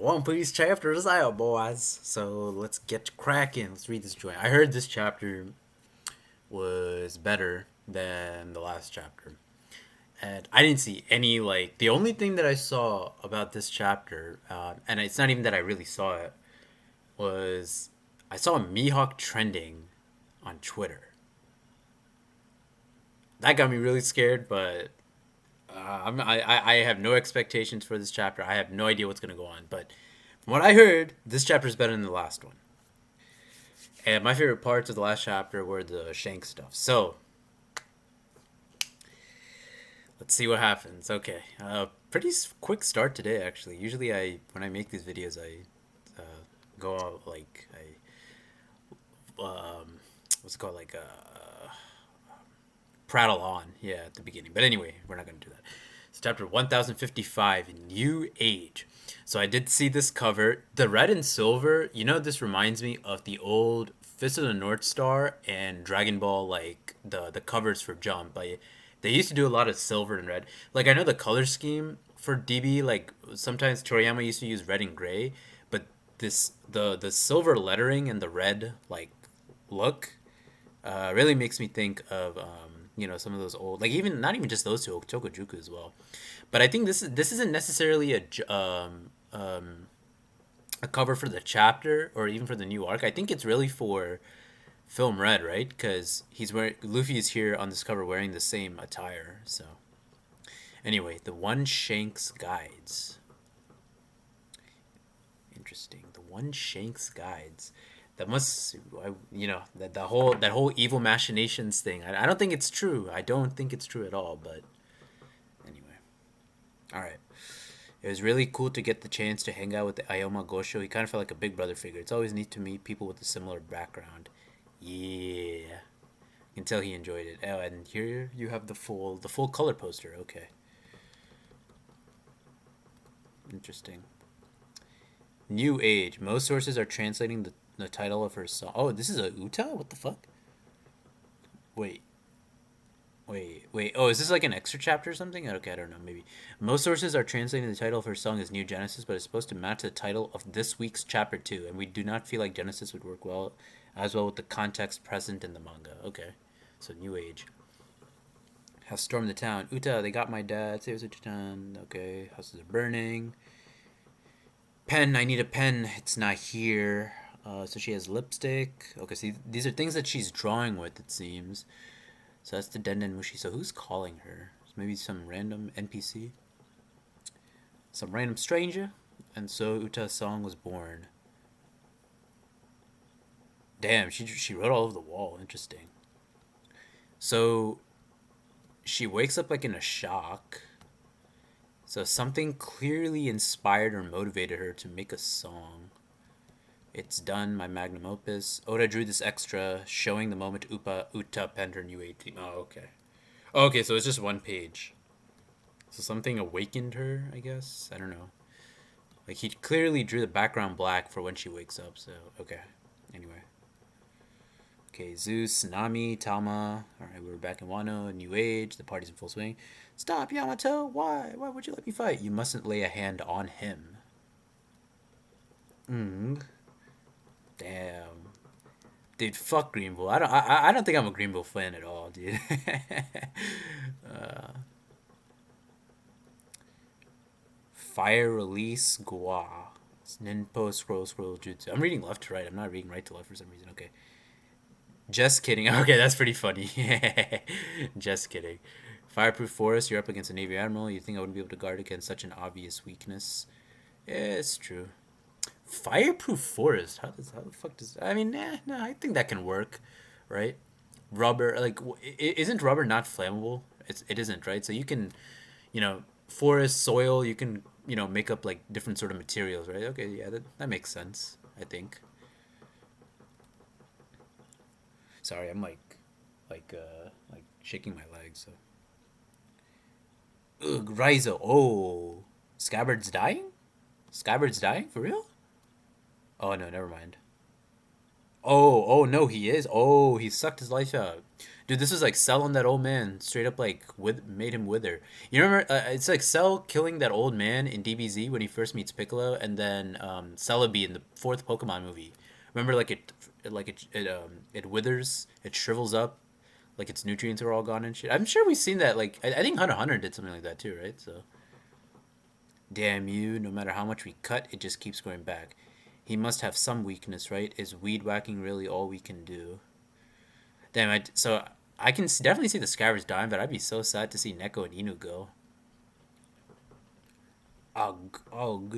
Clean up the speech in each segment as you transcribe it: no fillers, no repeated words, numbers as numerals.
One Piece chapters out, boys. So let's get cracking. Let's read this joint. I heard this chapter was better than the last chapter. And I didn't see any, like, the only thing that I saw about this chapter, and it's not even that I really saw it, was I saw Mihawk trending on Twitter. That got me really scared, but I have no expectations for this chapter. I have no idea what's going to go on. But from what I heard, this chapter is better than the last one. And my favorite parts of the last chapter were the Shank stuff. So let's see what happens. Okay, pretty quick start today. Actually, usually when I make these videos, I go out like what's it called, like prattle on, yeah, at the beginning. But anyway, we're not gonna do that. It's chapter 1055, New Age. So I did see this cover, the red and silver. You know, this reminds me of the old Fist of the North Star and Dragon Ball, like the covers for Jump. Like they used to do a lot of silver and red. Like I know the color scheme for DB, like sometimes Toriyama used to use red and gray, but the silver lettering and the red like look really makes me think of some of those old, like, even not even just those two, Chokojuku as well. But I think this isn't necessarily a cover for the chapter or even for the new arc. I think it's really for Film Red, right? Because Luffy is here on this cover wearing the same attire. So anyway, the One Shanks guides. Interesting. The One Shanks guides. That must, that whole evil machinations thing. I don't think it's true. I don't think it's true at all. But anyway, all right. It was really cool to get the chance to hang out with the Ayoma Gosho. He kind of felt like a big brother figure. It's always neat to meet people with a similar background. Yeah, you can tell he enjoyed it. Oh, and here you have the full color poster. Okay, interesting. New Age. Most sources are translating the title of her song. Oh, this is a Uta? What the fuck? Wait, wait. Oh, is this like an extra chapter or something? Okay, I don't know. Maybe. Most sources are translating the title of her song as New Genesis, but it's supposed to match the title of this week's chapter 2, and we do not feel like Genesis would work well with the context present in the manga. Okay, so New Age. Has stormed the town. Uta, they got my dad. Saves Uchitan. Okay, houses are burning. Pen, I need a pen. It's not here. So she has lipstick. Okay, see, these are things that she's drawing with, it seems. So that's the Denden Mushi. So who's calling her? Maybe some random NPC? Some random stranger? And so Uta's song was born. Damn, she wrote all over the wall. Interesting. So she wakes up like in a shock. So something clearly inspired or motivated her to make a song. It's done, my magnum opus. Oda drew this extra, showing the moment Uta penned her new 18. Oh, okay. Okay, so it's just one page. So something awakened her, I guess? I don't know. Like, he clearly drew the background black for when she wakes up, so, okay. Anyway. Okay, Zeus, Nami, Talma. Alright, we're back in Wano, New Age. The party's in full swing. Stop, Yamato! Why? Why would you let me fight? You mustn't lay a hand on him. Damn. Dude, fuck Greenville. I don't think I'm a Greenville fan at all, dude. uh, Fire Release Gua. It's Ninpo Scroll Jutsu. I'm reading left to right. I'm not reading right to left for some reason. Okay. Just kidding. Okay, that's pretty funny. Just kidding. Fireproof Forest, you're up against a Navy Admiral. You think I wouldn't be able to guard against such an obvious weakness? Yeah, it's true. Fireproof Forest? How the fuck does... I mean, nah, I think that can work, right? Rubber, like, isn't rubber not flammable? It isn't, right? So you can, forest, soil, you can, make up, like, different sort of materials, right? Okay, yeah, that makes sense, I think. Sorry, I'm like shaking my legs. So, ugh, Raizo. Oh, Scabbard's dying. Scabbard's dying for real? Oh no, never mind. Oh no, he is. Oh, he sucked his life out. Dude, this was like Cell on that old man, straight up like with made him wither. You remember? It's like Cell killing that old man in DBZ when he first meets Piccolo, and then Celebi in the fourth Pokemon movie. Remember, it withers, it shrivels up, like its nutrients are all gone and shit. I'm sure we've seen that. Like I think Hunter x Hunter did something like that too, right? So damn you! No matter how much we cut, it just keeps going back. He must have some weakness, right? Is weed whacking really all we can do? Damn, so I can definitely see the Skyvers dying, but I'd be so sad to see Neko and Inu go. Oh, oh,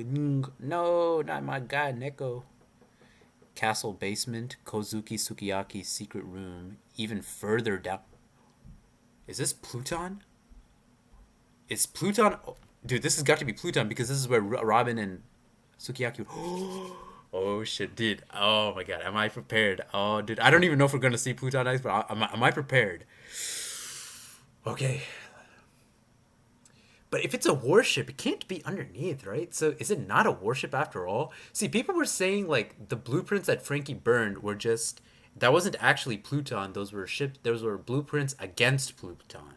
no, not my guy, Neko. Castle basement, Kozuki Sukiyaki's secret room, even further down. Is this Pluton? Is Pluton? Oh, dude, this has got to be Pluton because this is where Robin and Sukiyaki. Oh shit, dude. Oh my god, am I prepared? Oh, dude, I don't even know if we're gonna see Pluton Ice, but am I prepared? Okay. But if it's a warship, it can't be underneath, right? So is it not a warship after all? See, people were saying like the blueprints that Frankie burned were just that wasn't actually Pluton. Those were ships. Those were blueprints against Pluton.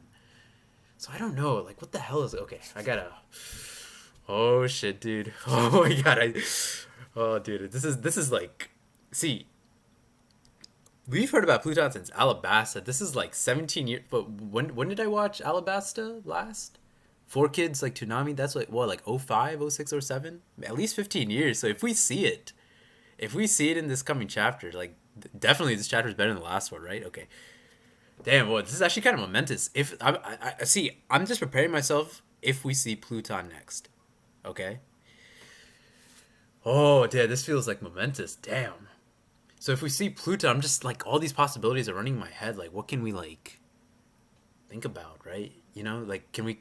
So I don't know. Like, what the hell is? Okay, I gotta. Oh shit, dude. Oh my god. Oh, dude. This is like. See, we've heard about Pluton since Alabasta. This is like 17 years. But when did I watch Alabasta last? Four Kids like Toonami. That's like what, like 05, 06, or 07? At least 15 years. So if we see it in this coming chapter, like definitely this chapter is better than the last one, right? Okay. Damn, well, this is actually kind of momentous. If I see, I'm just preparing myself if we see Pluton next. Okay. Oh, damn, this feels like momentous. Damn. So if we see Pluton, I'm just like all these possibilities are running in my head. Like, what can we like think about, right? You know, like can we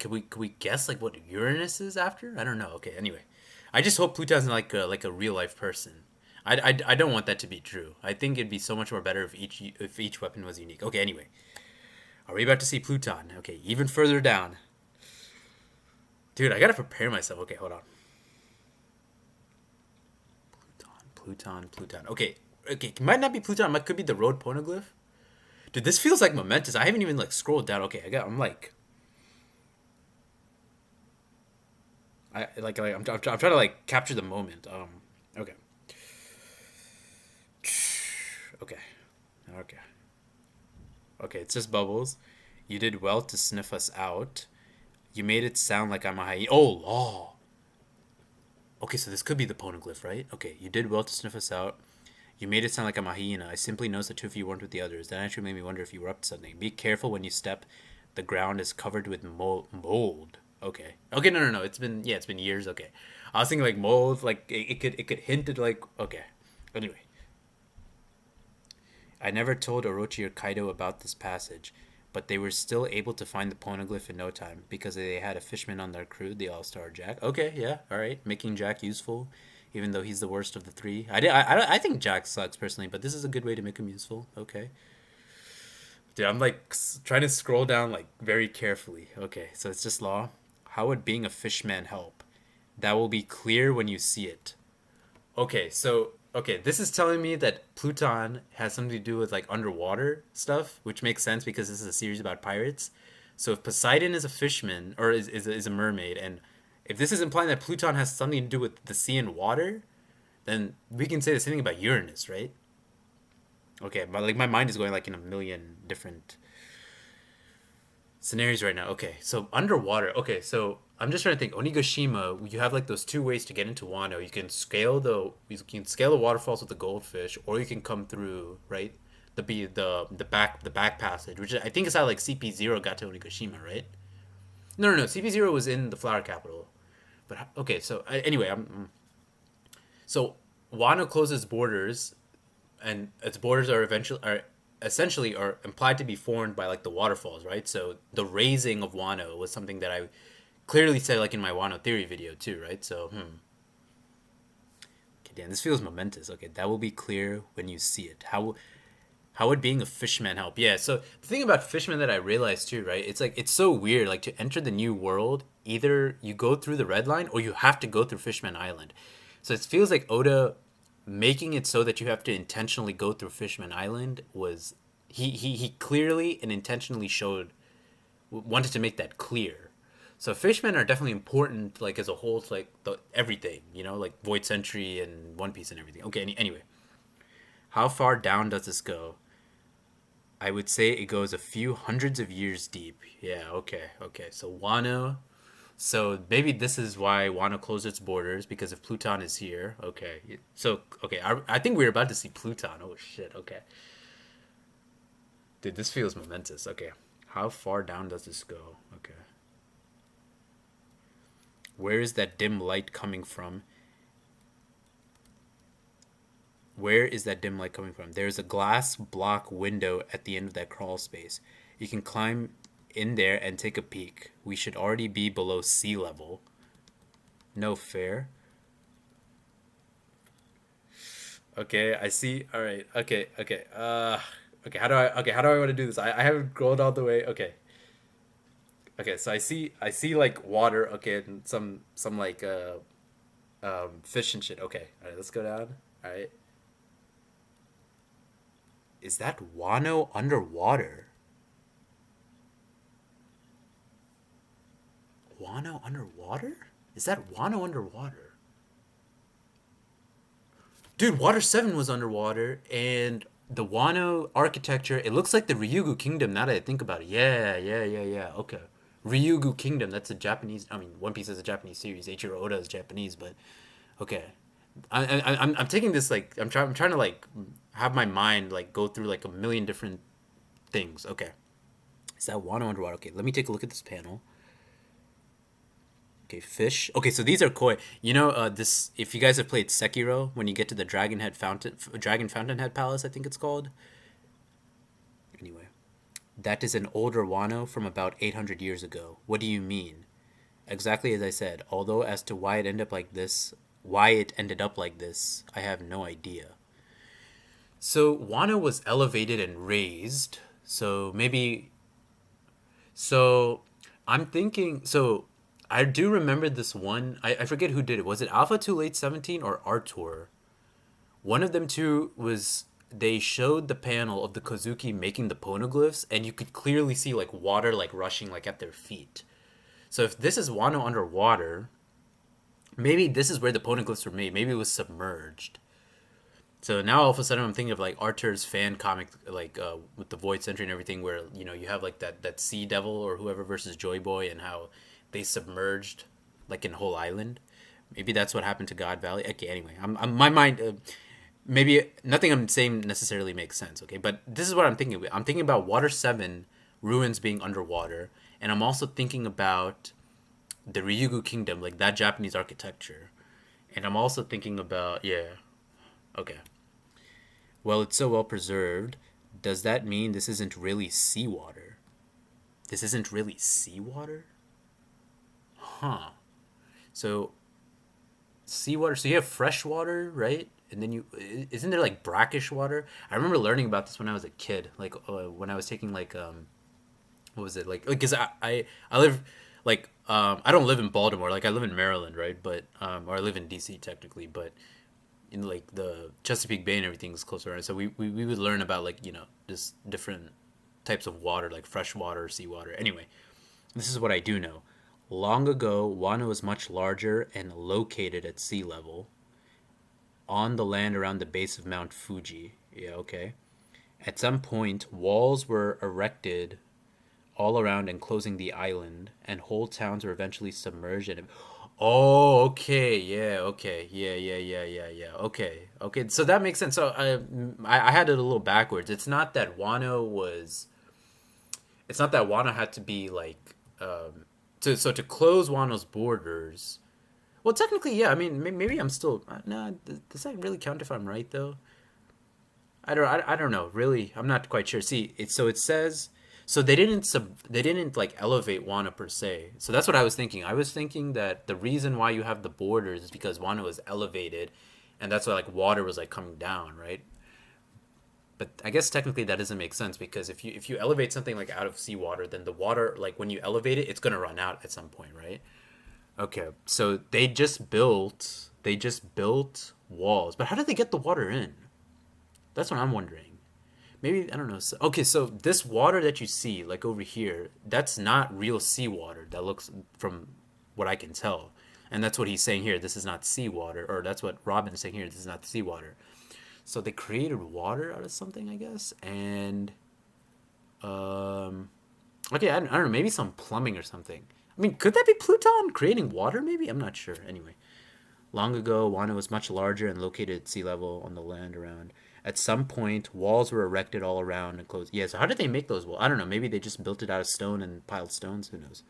guess like what Uranus is after? I don't know. Okay, anyway, I just hope Pluton's like a real life person. I don't want that to be true. I think it'd be so much more better if each weapon was unique. Okay, anyway, are we about to see Pluton? Okay, even further down. Dude, I gotta prepare myself. Okay, hold on. Pluton. Okay, okay, it might not be Pluton. It could be the road poneglyph. Dude, this feels like momentous. I haven't even like scrolled down. Okay, I'm like, I'm trying to like capture the moment. Okay, okay, okay, okay. It's just bubbles. You did well to sniff us out. You made it sound like I'm a hyena. Oh, law. Okay, so this could be the poneglyph, right? Okay, you did well to sniff us out. You made it sound like I'm a hyena. I simply noticed the two of you weren't with the others. That actually made me wonder if you were up to something. Be careful when you step. The ground is covered with mold. Okay. Okay, no. It's been years. Okay. I was thinking like mold, like it could hint at like okay. Anyway, I never told Orochi or Kaido about this passage, but they were still able to find the poneglyph in no time because they had a fishman on their crew, the All Star Jack. Okay, yeah, all right, making Jack useful, even though he's the worst of the three. I think Jack sucks personally, but this is a good way to make him useful. Okay, dude, I'm like trying to scroll down like very carefully. Okay, so it's just law. How would being a fishman help? That will be clear when you see it. Okay, this is telling me that Pluton has something to do with like underwater stuff, which makes sense because this is a series about pirates. So if Poseidon is a fisherman or is a mermaid, and if this is implying that Pluton has something to do with the sea and water, then we can say the same thing about Uranus, right? Okay, but like my mind is going like in a million different scenarios right now. Okay, so underwater. Okay, so I'm just trying to think. Onigashima, you have like those two ways to get into Wano. You can scale the waterfalls with the goldfish, or you can come through right the back passage, which I think is how like CP0 got to Onigashima, right? No. CP0 was in the flower capital, but okay. So anyway, so Wano closes borders, and its borders are essentially are implied to be formed by like the waterfalls, right? So the raising of Wano was something that I clearly said like in my Wano theory video too, right? So okay, damn, this feels momentous. Okay, that will be clear when you see it. How would being a fishman help? Yeah, so the thing about fishmen that I realized too, right? It's like it's so weird. Like to enter the new world, either you go through the red line or you have to go through Fishman Island. So it feels like Oda making it so that you have to intentionally go through Fishman Island was he clearly and intentionally showed wanted to make that clear. So Fishmen are definitely important, like as a whole, to like everything, like Void Century and One Piece and everything. Okay, anyway, how far down does this go? I would say it goes a few hundreds of years deep. Yeah, okay. So Wano. So maybe this is why Wano closed its borders because if Pluton is here. Okay. So okay, I think we're about to see Pluton. Oh shit. Okay. Dude, this feels momentous. Okay. How far down does this go? Okay. Where is that dim light coming from? Where is that dim light coming from? There's a glass block window at the end of that crawl space. You can climb in there and take a peek. We should already be below sea level. No fair. Okay, I see. All right. Okay. Okay. How do I want to do this? I haven't scrolled all the way. Okay. Okay. So I see like water. Okay, and some like fish and shit. Okay. All right. Let's go down. All right. Is that Wano underwater? Wano underwater? Is that Wano underwater? Dude, Water 7 was underwater, and the Wano architecture, it looks like the Ryugu Kingdom now that I think about it. Yeah. Okay. Ryugu Kingdom, that's a Japanese, I mean, One Piece is a Japanese series. Eiichiro Oda is Japanese, but okay. I'm taking this like I'm trying to like have my mind like go through like a million different things. Okay. Is that Wano underwater? Okay, let me take a look at this panel. Okay, fish. Okay, so these are koi. This if you guys have played Sekiro, when you get to the Dragon Fountainhead Palace, I think it's called. Anyway, that is an older Wano from about 800 years ago. What do you mean? Exactly as I said. Although as to why it ended up like this, I have no idea. So Wano was elevated and raised. So maybe so I'm thinking so I do remember this one. I forget who did it. Was it Alpha Too Late 17 or Artur? One of them two was they showed the panel of the Kozuki making the poneglyphs and you could clearly see like water like rushing like at their feet. So if this is Wano underwater, maybe this is where the poneglyphs were made. Maybe it was submerged. So now all of a sudden I'm thinking of like Arthur's fan comic, like with the Void Century and everything, where you have like that Sea Devil or whoever versus Joy Boy, and how they submerged like in whole island. Maybe that's what happened to God Valley. Okay, anyway, I'm my mind. Maybe nothing I'm saying necessarily makes sense. Okay, but this is what I'm thinking. I'm thinking about Water 7 ruins being underwater, and I'm also thinking about the Ryugu Kingdom, like that Japanese architecture, and I'm also thinking about yeah. Okay. Well, it's so well preserved. Does that mean this isn't really seawater? This isn't really seawater? Huh. So, seawater. So you have fresh water, right? And then isn't there like brackish water? I remember learning about this when I was a kid, like when I was taking like what was it like? Because I live like I don't live in Baltimore, like I live in Maryland, right? But or I live in D.C. technically, but in like the Chesapeake Bay and everything is closer around. So we would learn about like just different types of water, like fresh water, seawater. Anyway, this is what I do know. Long ago, Wano was much larger and located at sea level on the land around the base of Mount Fuji. Yeah, okay. At some point, walls were erected all around enclosing the island, and whole towns were eventually submerged and oh, okay, yeah, okay, yeah. Okay. So that makes sense. So I had it a little backwards. It's not that Wano had to be like, to close Wano's borders. Well, technically, yeah. I mean, maybe I'm still no. Does that really count if I'm right though? I don't know. Really, I'm not quite sure. See, it says so they didn't like elevate Wano per se. So that's what I was thinking. I was thinking that the reason why you have the borders is because Wano was elevated, and that's why like water was like coming down, right? But I guess technically that doesn't make sense because if you elevate something like out of seawater, then the water like when you elevate it, it's gonna run out at some point, right? Okay, so they just built walls. But how did they get the water in? That's what I'm wondering. Maybe, I don't know. So, okay, so this water that you see, like over here, that's not real seawater. That looks from what I can tell. And that's what he's saying here. This is not seawater. Or that's what Robin's saying here. This is not seawater. So they created water out of something, I guess. And, okay, I don't know. Maybe some plumbing or something. I mean, could that be Pluton creating water, maybe? I'm not sure. Anyway. Long ago, Wano was much larger and located at sea level on the land around. At some point, walls were erected all around and closed. Yeah, so how did they make those walls? I don't know. Maybe they just built it out of stone and piled stones. Who knows?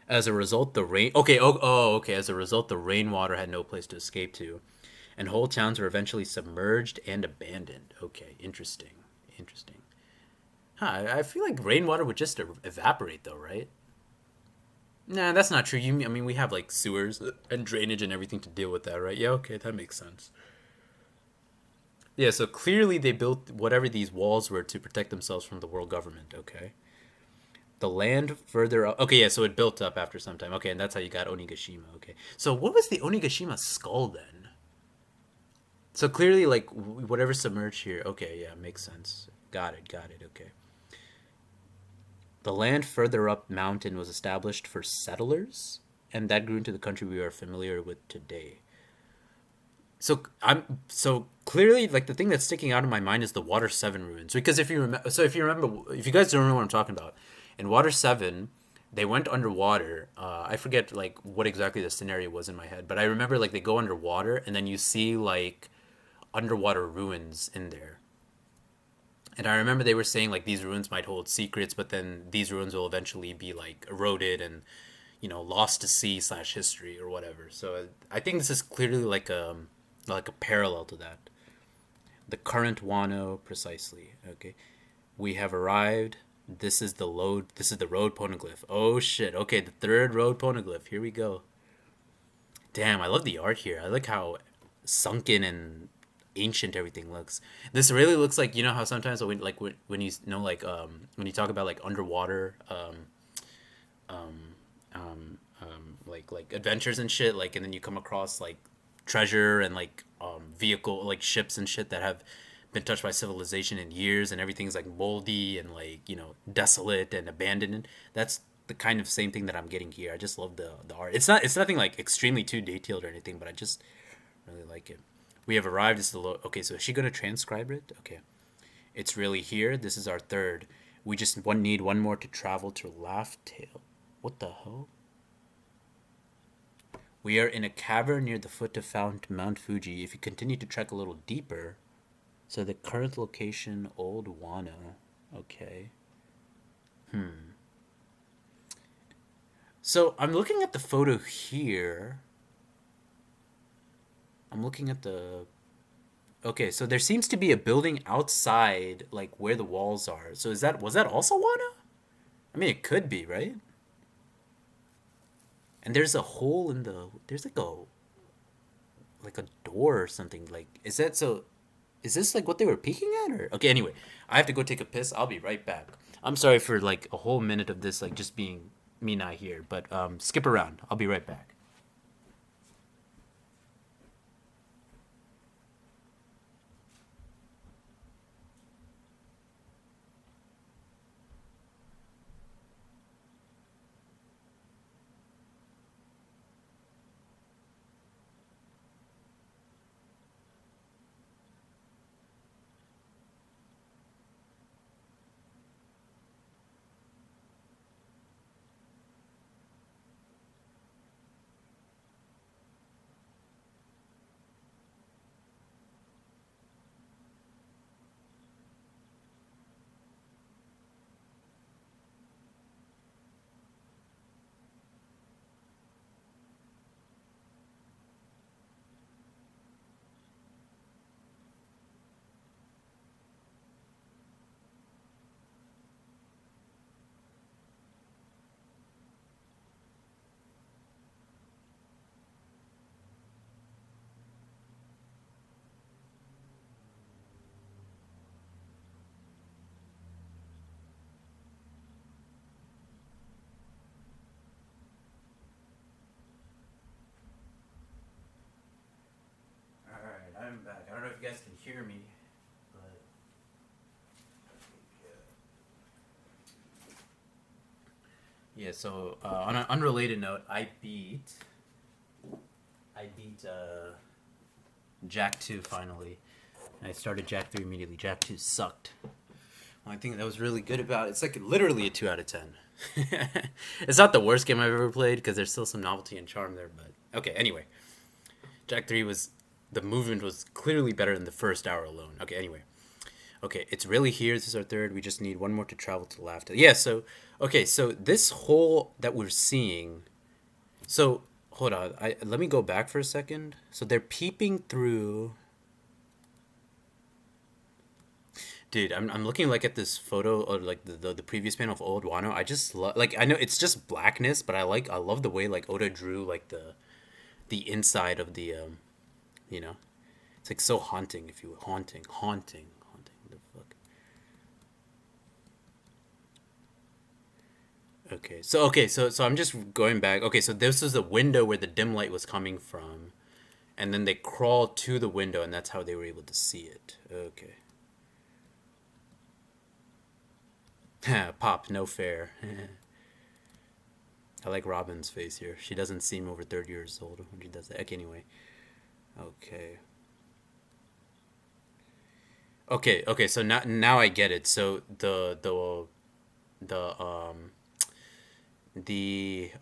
As a result, the rain. Okay, okay. As a result, the rainwater had no place to escape to, and whole towns were eventually submerged and abandoned. Okay, interesting. Interesting. Huh, I feel like rainwater would just evaporate, though, right? Nah, that's not true. I mean, we have like sewers and drainage and everything to deal with that, right? Yeah, okay, that makes sense. Yeah, so clearly they built whatever these walls were to protect themselves from the world government, okay? The land further up. Okay, yeah, so it built up after some time. Okay, and that's how you got Onigashima, okay. So what was the Onigashima skull then? So clearly, like, whatever submerged here. Okay, yeah, makes sense. Got it, okay. The land further up mountain was established for settlers, and that grew into the country we are familiar with today. So clearly like the thing that's sticking out in my mind is the Water Seven ruins because if you guys don't know what I'm talking about, in Water Seven they went underwater. I forget like what exactly the scenario was in my head, but I remember like they go underwater and then you see like underwater ruins in there. And I remember they were saying like these ruins might hold secrets, but then these ruins will eventually be like eroded and lost to sea slash history or whatever. So I think this is clearly like a parallel to that. The current Wano, precisely. Okay, we have arrived. This is the load. This is the road poneglyph. Oh shit. Okay, the third road poneglyph. Here we go. Damn, I love the art here. I like how sunken and ancient everything looks. This really looks like how sometimes when you know when you talk about like underwater like adventures and shit and then you come across like treasure and vehicle like ships and shit that have been touched by civilization in years and everything's like moldy and desolate and abandoned. That's the kind of same thing that I'm getting here. I just love the art. It's nothing like extremely too detailed or anything, but I just really like it. We have arrived. This is okay. So is she gonna transcribe it? Okay, it's really here. This is our third. We just need one more to travel to Laugh Tale. What the hell? We are in a cavern near the foot of Mount Fuji. If you continue to trek a little deeper, so the current location, Old Wano. Okay. So I'm looking at the photo here. I'm looking at the. Okay, so there seems to be a building outside, like where the walls are. So was that also Wano? I mean, it could be, right? And there's a hole in the. There's like a door or something. Like, is that so? Is this like what they were peeking at, or okay? Anyway, I have to go take a piss. I'll be right back. I'm sorry for like a whole minute of this, like just being me not here, but skip around. I'll be right back. hear me, but yeah. So on an unrelated note, I beat Jack 2 finally. And I started Jack 3 immediately. Jack 2 sucked. One thing that was really good about it, it's like literally a 2 out of 10. It's not the worst game I've ever played because there's still some novelty and charm there, but okay, anyway. Jack 3 was, the movement was clearly better than the first hour alone. Okay, anyway. Okay, it's really here. This is our third. We just need one more to travel to the left. Yeah, so, okay, so this hole that we're seeing, so, hold on. Let me go back for a second. So they're peeping through. Dude, I'm looking like at this photo or like the previous panel of Old Wano. I just like I know it's just blackness, but I love the way like Oda drew like the inside of the you know, it's like so haunting if you will. Haunting. What the fuck? Okay, so I'm just going back. Okay, so this is the window where the dim light was coming from, and then they crawled to the window, and that's how they were able to see it. Okay. Pop, no fair. I like Robin's face here. She doesn't seem over 30 years old when she does that. Okay, anyway. Okay. Okay, so now I get it. So the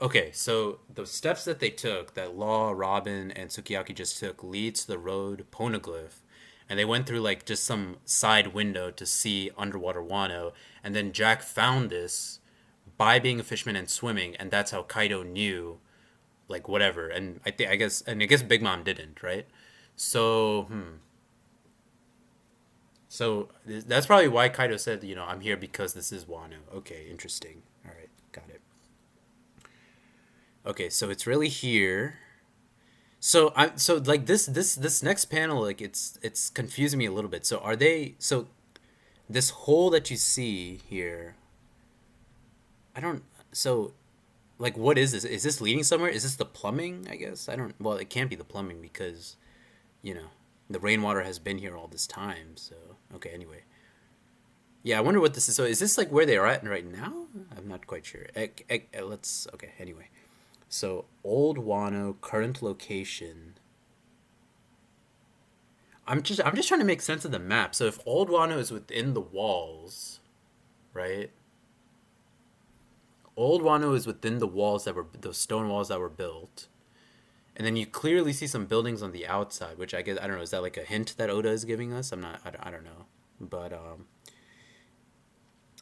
okay, so the steps that they took, that Law, Robin, and Sukiyaki just took, leads to the road Poneglyph, and they went through like just some side window to see underwater Wano, and then Jack found this by being a fisherman and swimming, and that's how Kaido knew, like whatever. And I guess Big Mom didn't, right? So so that's probably why Kaido said, I'm here because this is Wano. Okay, interesting. All right, got it. Okay, so it's really here. So like this next panel, like it's confusing me a little bit. So are they so this hole that you see here? I don't. So like what is this? Is this leading somewhere? Is this the plumbing? I guess I don't. Well, it can't be the plumbing because you know the rainwater has been here all this time. So okay, anyway. Yeah, I wonder what this is. So is this like where they are at right now? I'm not quite sure. Let's okay. Anyway. So, Old Wano, current location. I'm just trying to make sense of the map. So if Old Wano is within the walls, right? Old Wano is within the walls that were those stone walls that were built. And then you clearly see some buildings on the outside, which I guess I don't know, is that like a hint that Oda is giving us? I don't know. But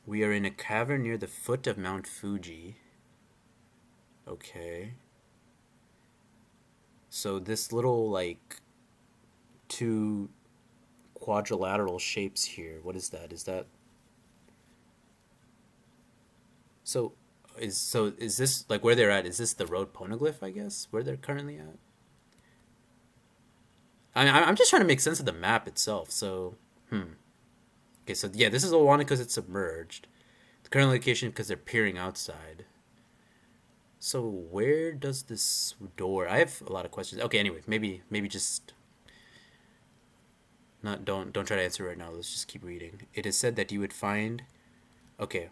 we are in a cavern near the foot of Mount Fuji. Okay. So this little like two quadrilateral shapes here. What is that? Is that so? Is this like where they're at? Is this the road Poneglyph? I guess where they're currently at. I'm just trying to make sense of the map itself. So okay. So yeah, this is Owano because it's submerged. The current location because they're peering outside. So where does this door? I have a lot of questions. Okay, anyway, maybe just not don't try to answer right now. Let's just keep reading. It is said that you would find okay,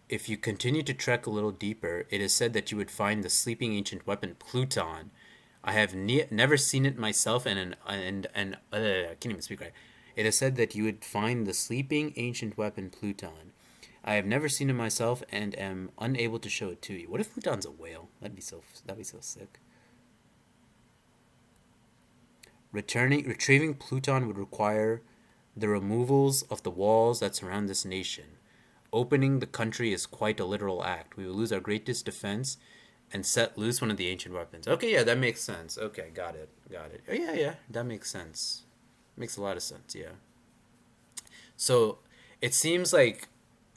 if you continue to trek a little deeper, it is said that you would find the sleeping ancient weapon Pluton. I have never seen it myself and I can't even speak right. It is said that you would find the sleeping ancient weapon Pluton. I have never seen it myself and am unable to show it to you. What if Pluton's a whale? That'd be so sick. Retrieving Pluton would require the removals of the walls that surround this nation. Opening the country is quite a literal act. We will lose our greatest defense and set loose one of the ancient weapons. Okay, yeah, that makes sense. Okay, got it. Oh, yeah, that makes sense. Makes a lot of sense, yeah. So it seems like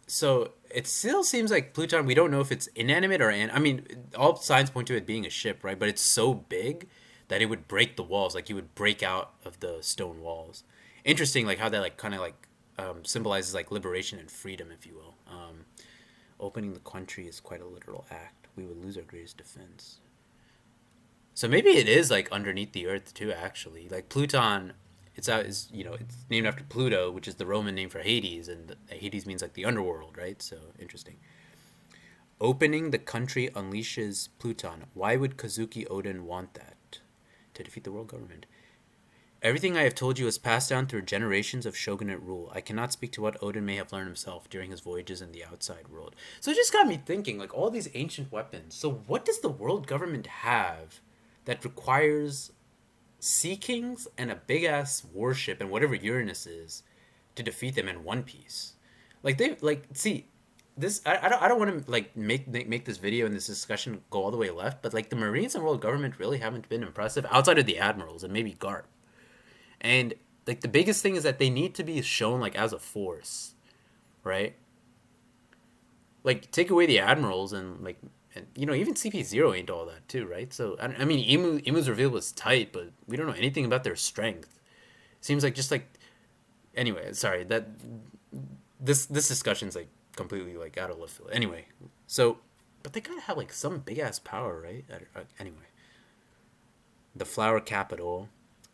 so it still seems like Pluton. We don't know if it's inanimate or I mean, all signs point to it being a ship, right? But it's so big that it would break the walls. Like you would break out of the stone walls. Interesting, like how that like kind of like symbolizes like liberation and freedom, if you will. Opening the country is quite a literal act. We would lose our greatest defense. So maybe it is like underneath the earth too. Actually, like Pluton It's out is it's named after Pluto, which is the Roman name for Hades, and Hades means like the underworld, right? So interesting. Opening the country unleashes Pluton. Why would Kazuki Odin want that? To defeat the world government. Everything I have told you is passed down through generations of shogunate rule. I cannot speak to what Odin may have learned himself during his voyages in the outside world. So it just got me thinking, like, all these ancient weapons. So what does the world government have that requires sea kings and a big ass warship and whatever Uranus is to defeat them in one piece? Like they like see this. I don't want to like make this video and this discussion go all the way left, but like the Marines and world government really haven't been impressive outside of the admirals and maybe Garp. And like the biggest thing is that they need to be shown like as a force, right? Like take away the admirals and like and even CP0 ain't all that too, right? So I mean Emu's reveal was tight, but we don't know anything about their strength. Seems like just like anyway, sorry that this discussion's like completely like out of left field. Anyway, so but they gotta have like some big ass power, right? Anyway, the flower capital.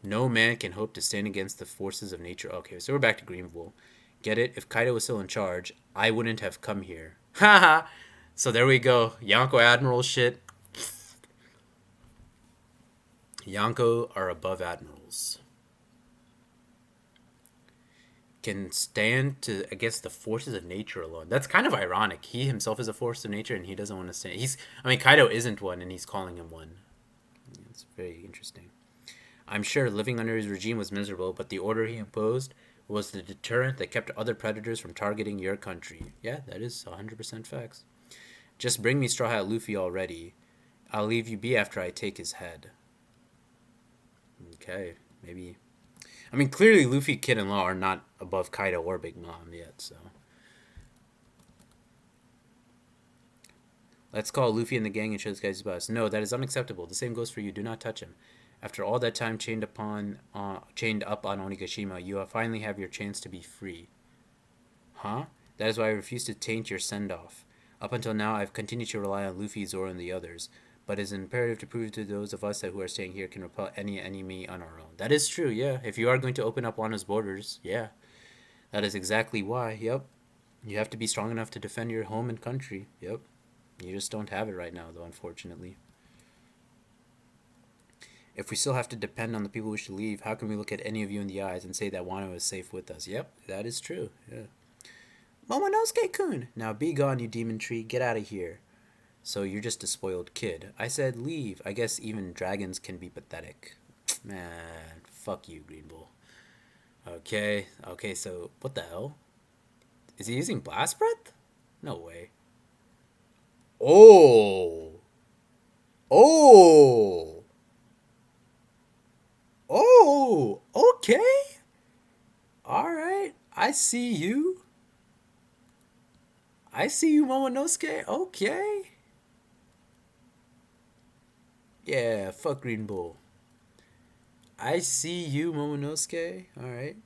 No man can hope to stand against the forces of nature. Okay, so we're back to Greenville. Get it? If Kaido was still in charge, I wouldn't have come here. Haha. So there we go. Yonko Admiral shit. Yonko are above admirals. Can stand to against the forces of nature alone. That's kind of ironic. He himself is a force of nature and he doesn't want to stand. Kaido isn't one and he's calling him one. It's very interesting. I'm sure living under his regime was miserable, but the order he imposed was the deterrent that kept other predators from targeting your country. Yeah, that is 100% facts. Just bring me Straw Hat Luffy already. I'll leave you be after I take his head. Okay, maybe. I mean, clearly Luffy, Kid, and Law are not above Kaido or Big Mom yet, so. Let's call Luffy and the gang and show this guy's best. No, that is unacceptable. The same goes for you. Do not touch him. After all that time chained up on Onigashima, you finally have your chance to be free. Huh? That is why I refuse to taint your send-off. Up until now, I've continued to rely on Luffy, Zoro, and the others, but it is imperative to prove to those of us who are staying here can repel any enemy on our own. That is true, yeah. If you are going to open up Wano's borders, yeah. That is exactly why, yep. You have to be strong enough to defend your home and country, yep. You just don't have it right now, though, unfortunately. If we still have to depend on the people who wish to leave, how can we look at any of you in the eyes and say that Wano is safe with us? Yep, that is true. Yeah. Momonosuke-kun! Now be gone, you demon tree. Get out of here. So you're just a spoiled kid. I said leave. I guess even dragons can be pathetic. Man, fuck you, Green Bull. Okay, so what the hell? Is he using blast breath? No way. Oh! Oh! Oh, okay. All right. I see you. Momonosuke. Okay. Yeah, fuck Green Bull. I see you, Momonosuke. All right.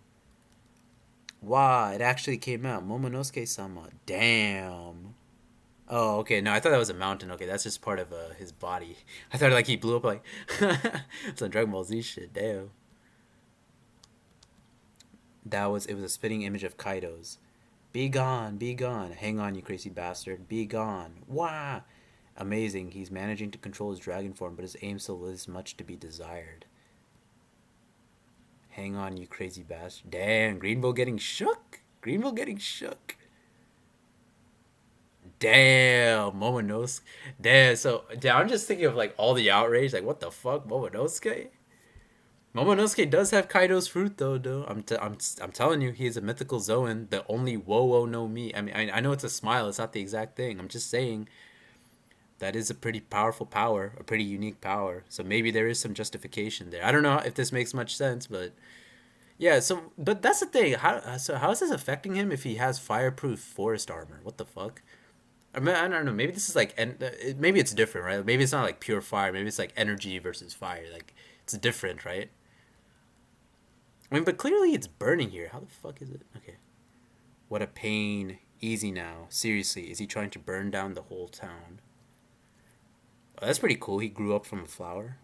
Wow, it actually came out. Momonosuke-sama. Damn. Oh, okay. No, I thought that was a mountain. Okay, that's just part of his body. I thought like he blew up like some Dragon Ball Z shit. Damn. It was a spitting image of Kaido's. Be gone, be gone. Hang on, you crazy bastard. Be gone. Wah! Amazing. He's managing to control his dragon form, but his aim still leaves much to be desired. Hang on, you crazy bastard. Damn, Greenbow getting shook. Damn, Momonosuke. Damn, so I'm just thinking of like all the outrage. Like, what the fuck, Momonosuke? Momonosuke does have Kaido's fruit, though. I'm telling you, he is a mythical Zoan, the only Wowo no Mi. I mean, I know it's a smile. It's not the exact thing. I'm just saying that is a pretty powerful power, a pretty unique power. So maybe there is some justification there. I don't know if this makes much sense, but yeah. So, but that's the thing. How is this affecting him if he has fireproof forest armor? What the fuck? I mean, I don't know. Maybe this is like, maybe it's different, right? Maybe it's not like pure fire. Maybe it's like energy versus fire. Like it's different, right? I mean, but clearly it's burning here. How the fuck is it? Okay. What a pain. Easy now. Seriously, is he trying to burn down the whole town? Oh, that's pretty cool. He grew up from a flower.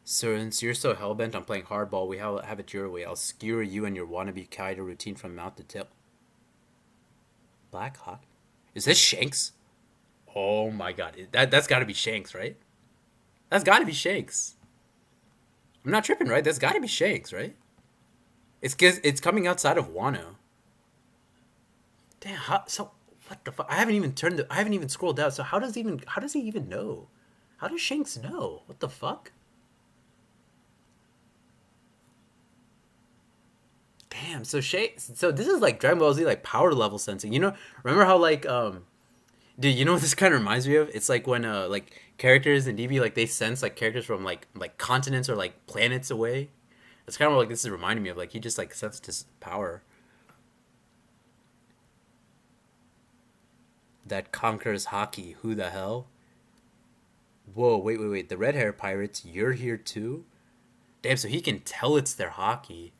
Since you're so hellbent on playing hardball, we have it your way. I'll skewer you and your wannabe Kaido routine from mouth to tail. Black Hawk? Is this Shanks? Oh my god. That's gotta be Shanks, right? That's gotta be Shanks. I'm not tripping, right? That's gotta be Shanks, right? It's cause it's coming outside of Wano. Damn, so what the fuck? I haven't even scrolled down. So how does he even know? How does Shanks know? What the fuck? Damn, so this is like Dragon Ball Z like power level sensing. You know, remember how like dude, you know what this kind of reminds me of? It's like when like characters in DB like they sense like characters from like continents or like planets away. It's kind of like this is reminding me of like he just like sensed his power that conquers hockey. Who the hell? Whoa, wait. The red hair pirates, you're here too? Damn, so he can tell it's their hockey.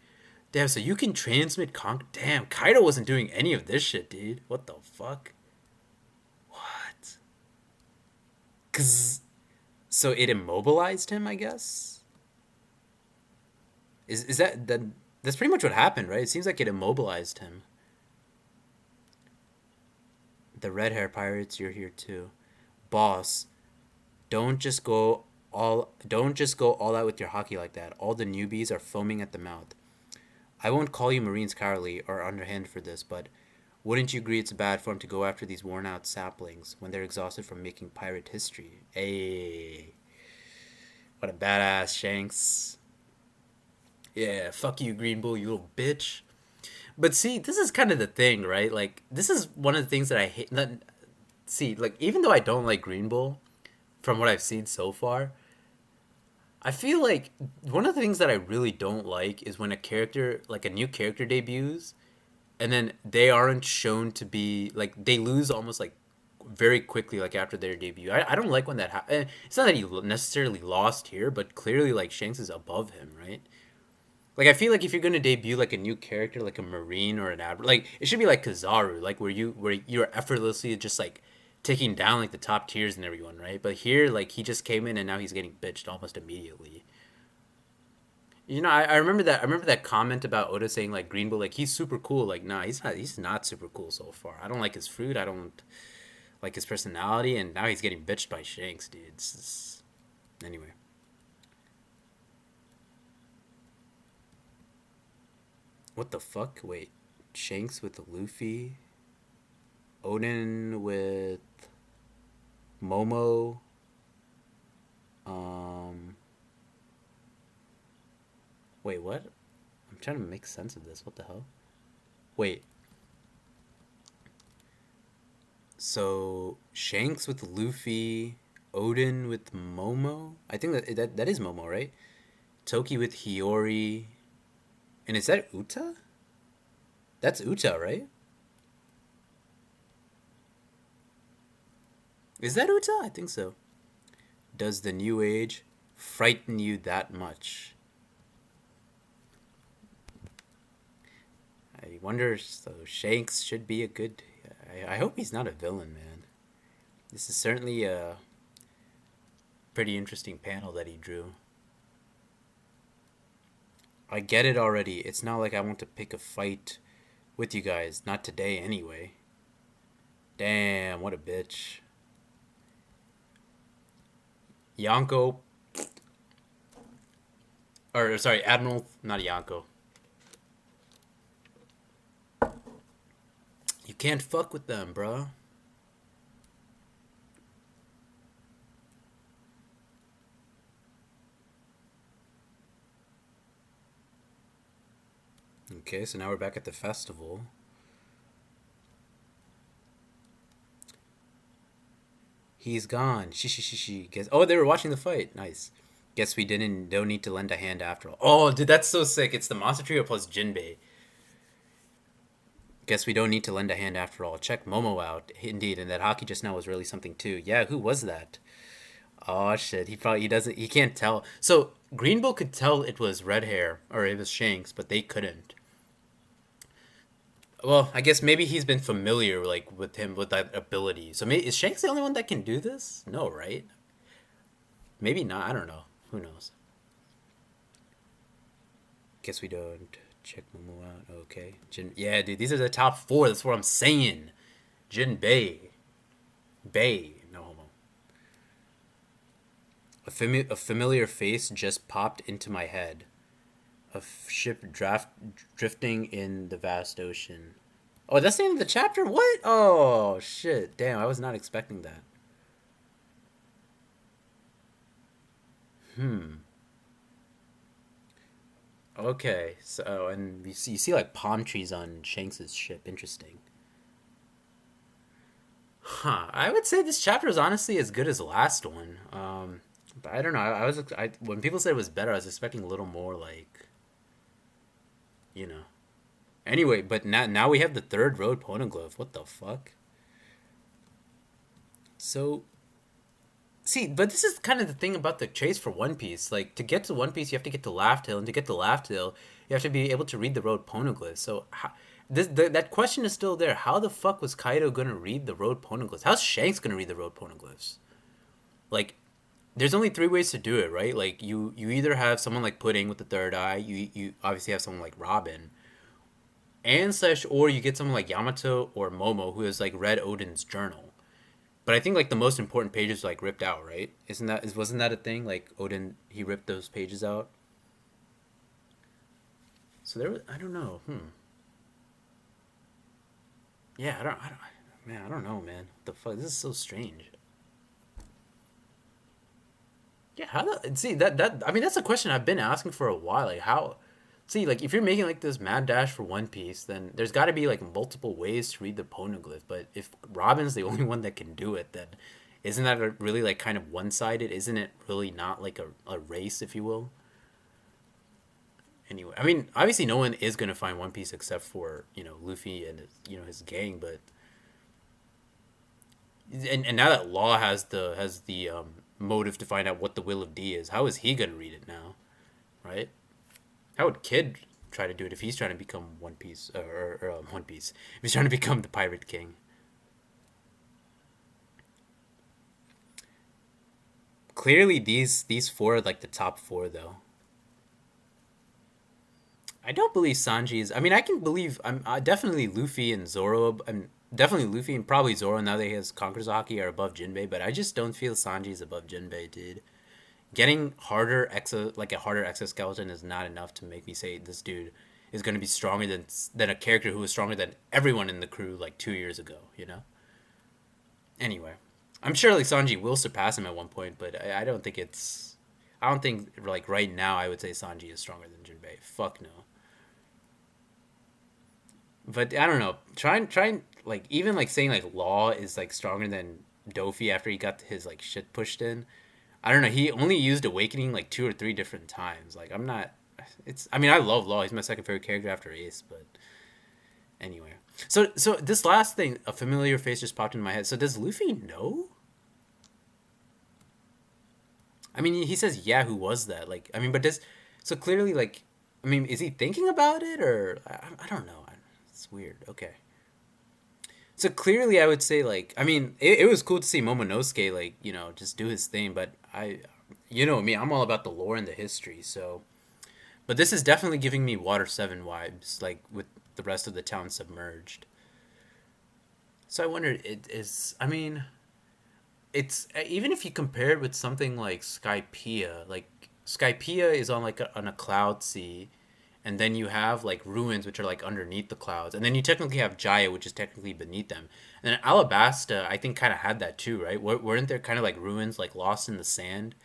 Damn, so you can transmit Damn, Kaido wasn't doing any of this shit, dude. What the fuck? What? Cause so it immobilized him, I guess. Is that's pretty much what happened, right? It seems like it immobilized him. The red hair pirates, you're here too. Boss, don't just go all out with your hockey like that. All the newbies are foaming at the mouth. I won't call you Marines cowardly or underhand for this, but wouldn't you agree it's bad form to go after these worn out saplings when they're exhausted from making pirate history? Hey, what a badass, Shanks. Yeah, fuck you, Green Bull, you little bitch. But see, this is kind of the thing, right? Like, this is one of the things that I hate. See, like, even though I don't like Green Bull, from what I've seen so far, I feel like one of the things that I really don't like is when a character, like a new character debuts, and then they aren't shown to be like they lose almost like very quickly like after their debut. I don't like when that happens. It's not that he necessarily lost here, but clearly like Shanks is above him, right? Like I feel like if you're gonna debut like a new character, like a marine or an admiral, like it should be like Kizaru, like where you're effortlessly just like taking down like the top tiers and everyone, right? But here, like he just came in and now he's getting bitched almost immediately. You know, I remember that. I remember that comment about Oda saying like Green Bull, like he's super cool. Like, nah, he's not. He's not super cool so far. I don't like his fruit. I don't like his personality, and now he's getting bitched by Shanks, dude. Anyway, what the fuck? Wait, Shanks with Luffy, Odin with Momo. Um, wait, what? I'm trying to make sense of this. What the hell? Wait, so Shanks with Luffy, Odin with Momo. I think that is Momo, right? Toki with Hiyori, and is that Uta? That's Uta, right? Is that Uta? I think so. Does the new age frighten you that much? I wonder. So Shanks should be a good. I hope he's not a villain, man. This is certainly a pretty interesting panel that he drew. I get it already. It's not like I want to pick a fight with you guys. Not today, anyway. Damn, what a bitch. Yonko. Or, sorry, Admiral, not Yonko. You can't fuck with them, bro. Okay, so now we're back at the festival. He's gone. She. Guess. Oh, they were watching the fight. Nice. Guess we don't need to lend a hand after all. Oh, dude, that's so sick. It's the Monster Trio plus Jinbei. Guess we don't need to lend a hand after all. Check Momo out. Indeed, and that hockey just now was really something too. Yeah, who was that? Oh shit, he doesn't he can't tell. So Green Bull could tell it was red hair or it was Shanks, but they couldn't. Well, I guess maybe he's been familiar like with him with that ability. So maybe is Shanks the only one that can do this? No, right? Maybe not. I don't know. Who knows? Guess we don't check Momo out. Okay. Yeah, dude, these are the top four. That's what I'm saying. Jinbei. Bay. No homo. A familiar face just popped into my head. Ship drifting in the vast ocean. Oh, that's the end of the chapter? What? Oh, shit. Damn, I was not expecting that. Okay, so, and you see like palm trees on Shanks's ship. Interesting. Huh. I would say this chapter is honestly as good as the last one. But I don't know. When people said it was better, I was expecting a little more like, you know. Anyway, but now we have the third road poneglyph. What the fuck? So, see, but this is kind of the thing about the chase for One Piece. Like, to get to One Piece, you have to get to Laugh Tale, and to get to Laugh Tale, you have to be able to read the road poneglyph. So, that question is still there. How the fuck was Kaido gonna read the road poneglyphs? How's Shanks gonna read the road poneglyphs? Like, there's only three ways to do it, right? Like, you either have someone like Pudding with the third eye. You obviously have someone like Robin, and slash, or you get someone like Yamato or Momo who has like read Odin's journal. But I think like the most important pages like ripped out, right? Wasn't that a thing? Like Odin, he ripped those pages out. So I don't know. Yeah, man, I don't know, man. What the fuck? This is so strange. Yeah, how the see that I mean that's a question I've been asking for a while. Like how see like if you're making like this mad dash for One Piece, then there's got to be like multiple ways to read the poneglyph. But if Robin's the only one that can do it, then isn't that really like kind of one sided? Isn't it really not like a race, if you will? Anyway, I mean, obviously no one is gonna find One Piece except for Luffy and his gang, but and now that Law has the motive to find out what the will of D is, how is he gonna read it now, right? How would Kid try to do it if he's trying to become One Piece or One Piece? If he's trying to become the Pirate King. Clearly, these four are like the top four, though. I don't believe Sanji is. I mean, I can believe. Definitely Luffy and Zoro. I'm definitely Luffy and probably Zoro now that he has Conqueror's Haki are above Jinbei, but I just don't feel Sanji's above Jinbei, dude. Getting a harder exoskeleton is not enough to make me say this dude is going to be stronger than a character who was stronger than everyone in the crew like 2 years ago. Anyway, I'm sure like Sanji will surpass him at one point, but I don't think it's. I don't think like right now I would say Sanji is stronger than Jinbei. Fuck no. But I don't know. Trying like even like saying like Law is like stronger than Dofi after he got his like shit pushed in. I don't know. He only used Awakening like two or three different times. Like I'm not. It's. I mean, I love Law. He's my second favorite character after Ace. But anyway, so this last thing, a familiar face just popped into my head. So does Luffy know? I mean, he says, "Yeah, who was that?" Like, I mean, but does so clearly like, I mean, is he thinking about it or I don't know. It's weird. Okay. So clearly, I would say like, I mean, it was cool to see Momonosuke like just do his thing, but you know me, I'm all about the lore and the history. So, but this is definitely giving me Water 7 vibes, like with the rest of the town submerged. So I wondered, it is. I mean, it's even if you compare it with something like Skypiea, like Skypiea is on a cloud sea, and then you have like ruins which are like underneath the clouds, and then you technically have Jaya, which is technically beneath them. And then Alabasta, I think, kind of had that too, right? Weren't there kind of like ruins like lost in the sand,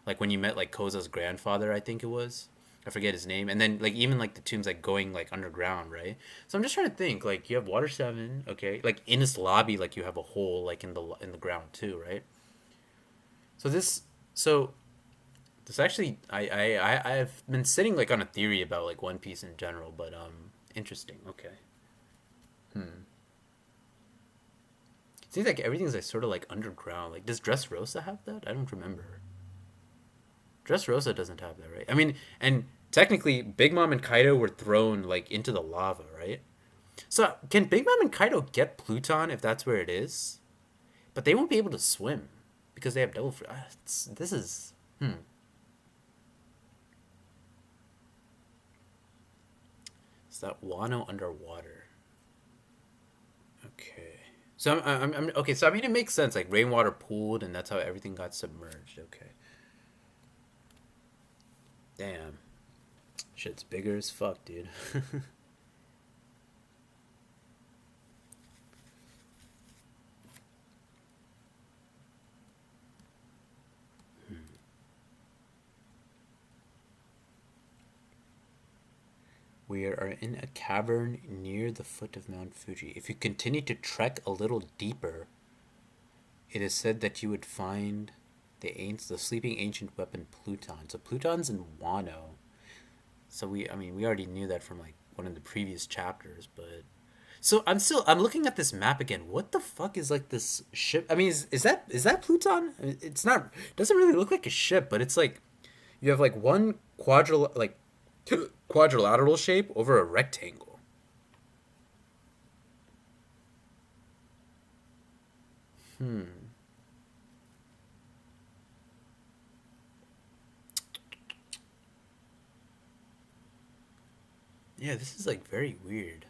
like when you met like Koza's grandfather, I think it was. I forget his name, and then like even like the tombs like going like underground, right? So I'm just trying to think. Like you have Water 7, okay? Like in this lobby, like you have a hole like in the ground too, right? So so this actually, I've been sitting like on a theory about like One Piece in general, but interesting. Okay. It seems like everything's like sort of like underground. Like, does Dressrosa have that? I don't remember. Dressrosa doesn't have that, right? I mean, and technically, Big Mom and Kaido were thrown like into the lava, right? So can Big Mom and Kaido get Pluton if that's where it is? But they won't be able to swim because they have double. This is. that Wano underwater? Okay. So I'm okay. So I mean, it makes sense. Like rainwater pooled, and that's how everything got submerged. Okay. Damn. Shit's bigger as fuck, dude. We are in a cavern near the foot of Mount Fuji. If you continue to trek a little deeper, it is said that you would find the sleeping ancient weapon Pluton. So Pluton's in Wano. So we already knew that from like one of the previous chapters, but so I'm looking at this map again. What the fuck is like this ship? I mean, is that Pluton? It's not. It doesn't really look like a ship, but it's like you have like one quadrilateral shape over a rectangle. Yeah, this is like very weird.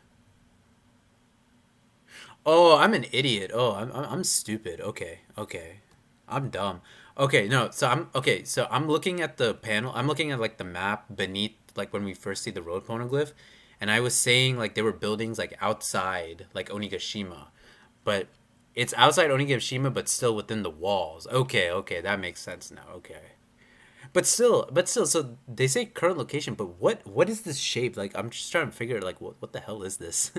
Oh, I'm an idiot. Oh, I'm stupid. Okay, okay, I'm dumb. Okay, no. So I'm looking at the panel. I'm looking at like the map beneath, like when we first see the road poneglyph, and I was saying like there were buildings like outside like Onigashima, but it's outside Onigashima, but still within the walls. Okay, okay, that makes sense now. Okay. But still, so they say current location, but what is this shape? Like I'm just trying to figure like what the hell is this?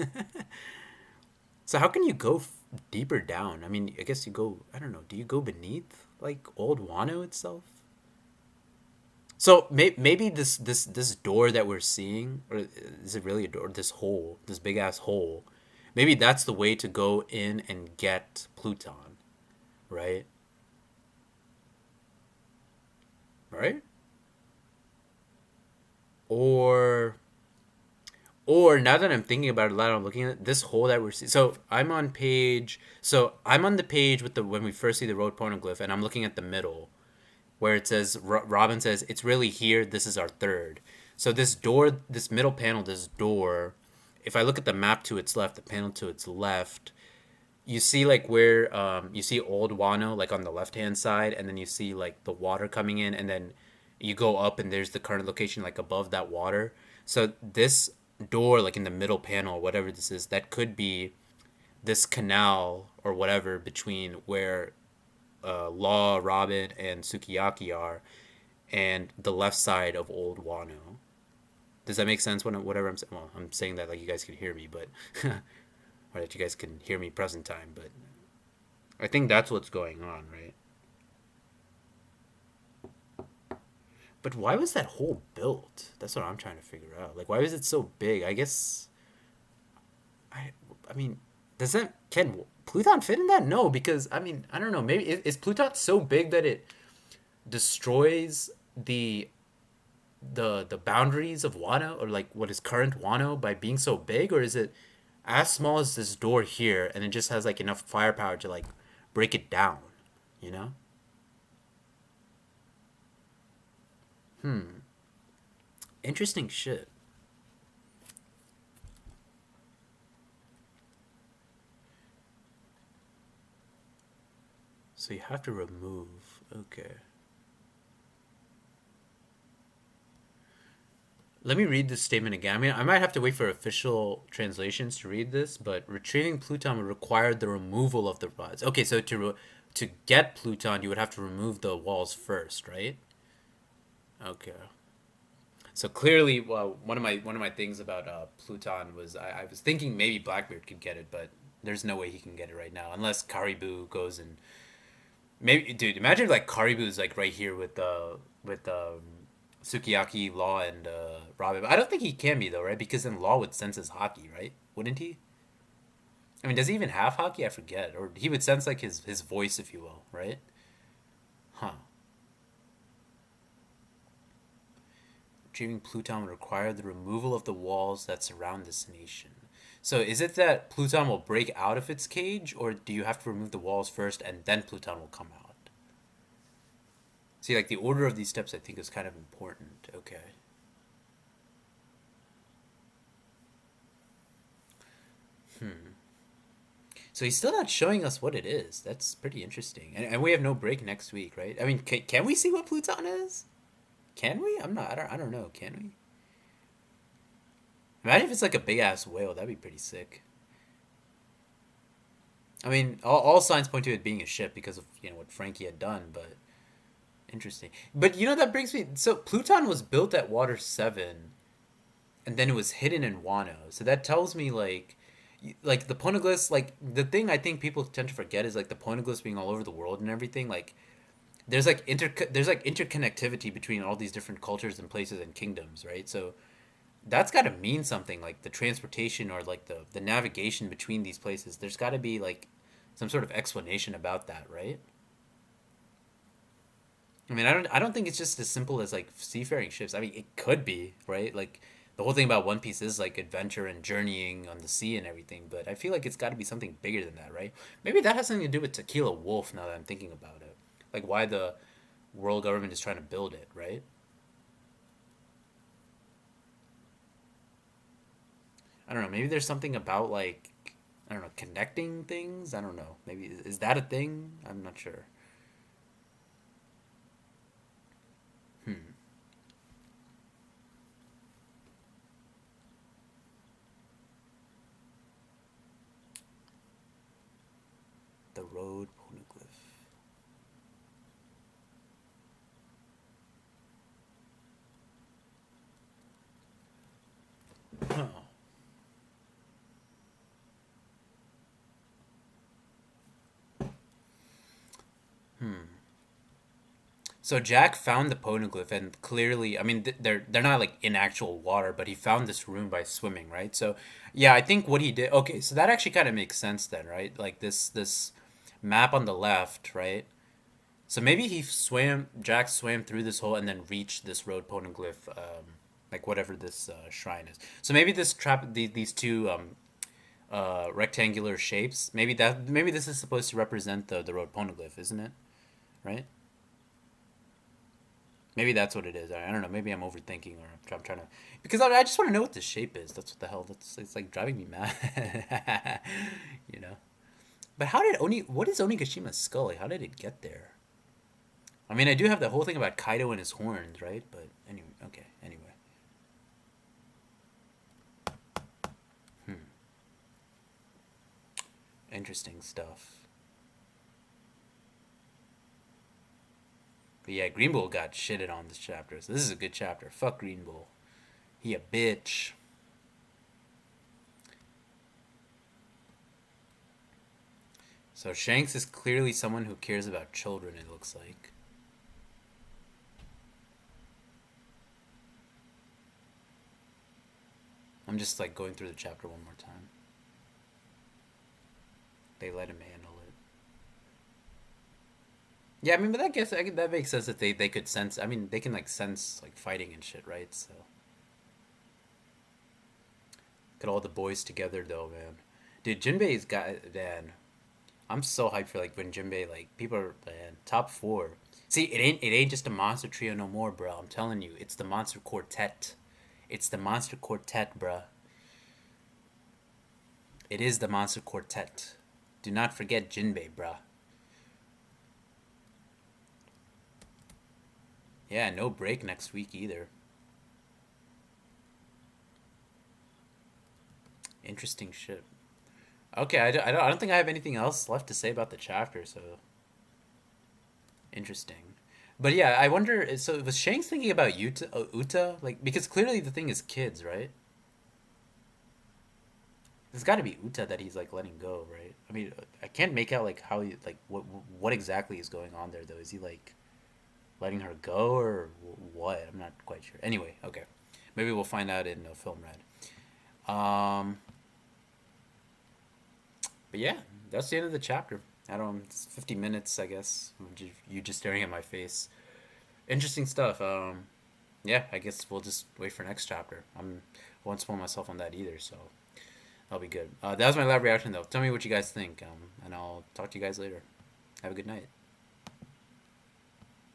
So how can you go deeper down? I mean, I guess you go. I don't know. Do you go beneath like old Wano itself? So maybe this door that we're seeing, or is it really a door? This hole, this big ass hole. Maybe that's the way to go in and get Pluton, right? Right? Or Or now that I'm thinking about it, now I'm looking at this hole that we're seeing. So I'm on page. So I'm on the page with the when we first see the road pornoglyph, and I'm looking at the middle where it says Robin says it's really here. This is our third. So this door, this middle panel, this door. If I look at the map to its left, the panel to its left, you see like where you see old Wano like on the left hand side, and then you see like the water coming in, and then you go up and there's the current location like above that water. So this door like in the middle panel, whatever this is, that could be this canal or whatever between where Law, Robin, and Sukiyaki are, and the left side of old Wano. Does that make sense? When whatever I'm saying, well, I'm saying that like you guys can hear me, but or that you guys can hear me present time, but I think that's what's going on, right? But why was that hole built? That's what I'm trying to figure out. Like, why was it so big? I guess I. I mean, does that can Pluton fit in that? No, because I mean, I don't know. Maybe is Pluton so big that it destroys the boundaries of Wano, or like what is current Wano, by being so big, or is it as small as this door here and it just has like enough firepower to like break it down, you know? Interesting shit. So you have to remove. Okay. Let me read this statement again. I mean, I might have to wait for official translations to read this, but retrieving Pluton would require the removal of the rods. Okay, so to get Pluton, you would have to remove the walls first, right? Okay. So clearly, well, one of my things about Pluton was I was thinking maybe Blackbeard could get it, but there's no way he can get it right now unless Karibu goes and maybe, dude. Imagine if, like Karibu's like right here with Sukiyaki, Law, and Robin. I don't think he can be though, right? Because then Law would sense his hockey, right? Wouldn't he? I mean, does he even have hockey? I forget. Or he would sense like his voice, if you will, right? Huh. Retrieving Pluton would require the removal of the walls that surround this nation. So is it that Pluton will break out of its cage, or do you have to remove the walls first and then Pluton will come out? See, like the order of these steps, I think is kind of important. Okay. So he's still not showing us what it is. That's pretty interesting. And we have no break next week, right? I mean, can we see what Pluton is? Can we? I'm not. I don't know. Can we? Imagine if it's like a big ass whale. That'd be pretty sick. I mean, all signs point to it being a ship because of what Frankie had done. But interesting. But that brings me. So Pluton was built at Water 7, and then it was hidden in Wano. So that tells me like the poneglyphs, like the thing I think people tend to forget is like the poneglyphs being all over the world and everything. Like there's like interconnectivity between all these different cultures and places and kingdoms, right? So that's got to mean something, like the transportation or like the navigation between these places. There's got to be like some sort of explanation about that, right? I mean, I don't think it's just as simple as like seafaring ships. I mean, it could be, right? Like the whole thing about One Piece is like adventure and journeying on the sea and everything, but I feel like it's got to be something bigger than that, right? Maybe that has something to do with Tequila Wolf now that I'm thinking about it. Like why the world government is trying to build it, right? I don't know. Maybe there's something about like I don't know, connecting things. I don't know. Maybe is that a thing? I'm not sure. Hmm. The road poneglyph. Huh. Hmm. So Jack found the poneglyph, and clearly, I mean, they're not like in actual water, but he found this room by swimming, right? So, yeah, I think what he did. Okay, so that actually kind of makes sense then, right? Like this map on the left, right? So maybe Jack swam through this hole and then reached this road poneglyph, like whatever this shrine is. So maybe these two rectangular shapes, maybe this is supposed to represent the road poneglyph, isn't it? Right? Maybe that's what it is. I don't know. Maybe I'm overthinking, or I'm trying to, because I just want to know what this shape is. That's what the hell. That's It's like driving me mad. you know. But how did Oni? What is Onigashima's skull? Like, how did it get there? I mean, I do have the whole thing about Kaido and his horns, right? But anyway, okay. Anyway, hmm. Interesting stuff. But yeah, Green Bull got shitted on this chapter, so this is a good chapter. Fuck Green Bull. He a bitch. So Shanks is clearly someone who cares about children. It looks like. I'm just like going through the chapter one more time. They let him handle it. Yeah, I mean, but that makes sense that they could sense. I mean, they can like sense like fighting and shit, right? So get all the boys together though, man. Dude, Jinbei's got man. I'm so hyped for like when Jinbei like people are man top four. See, it ain't just a monster trio no more, bro. I'm telling you, it's the monster quartet. It's the monster quartet, bro. It is the monster quartet. Do not forget Jinbei, bro. Yeah, no break next week either. Interesting shit. Okay, I don't think I have anything else left to say about the chapter, so interesting. But yeah, I wonder. So was Shanks thinking about Uta? Like because clearly the thing is kids, right? It's got to be Uta that he's like letting go, right? I mean, I can't make out like how he like what exactly is going on there though. Is he like letting her go or what? I'm not quite sure. Anyway, okay, maybe we'll find out in Film Red. But yeah, that's the end of the chapter. I don't. It's 50 minutes, I guess. You just staring at my face. Interesting stuff. Yeah, I guess we'll just wait for next chapter. I won't spoil myself on that either, so that'll be good. That was my live reaction, though. Tell me what you guys think, and I'll talk to you guys later. Have a good night.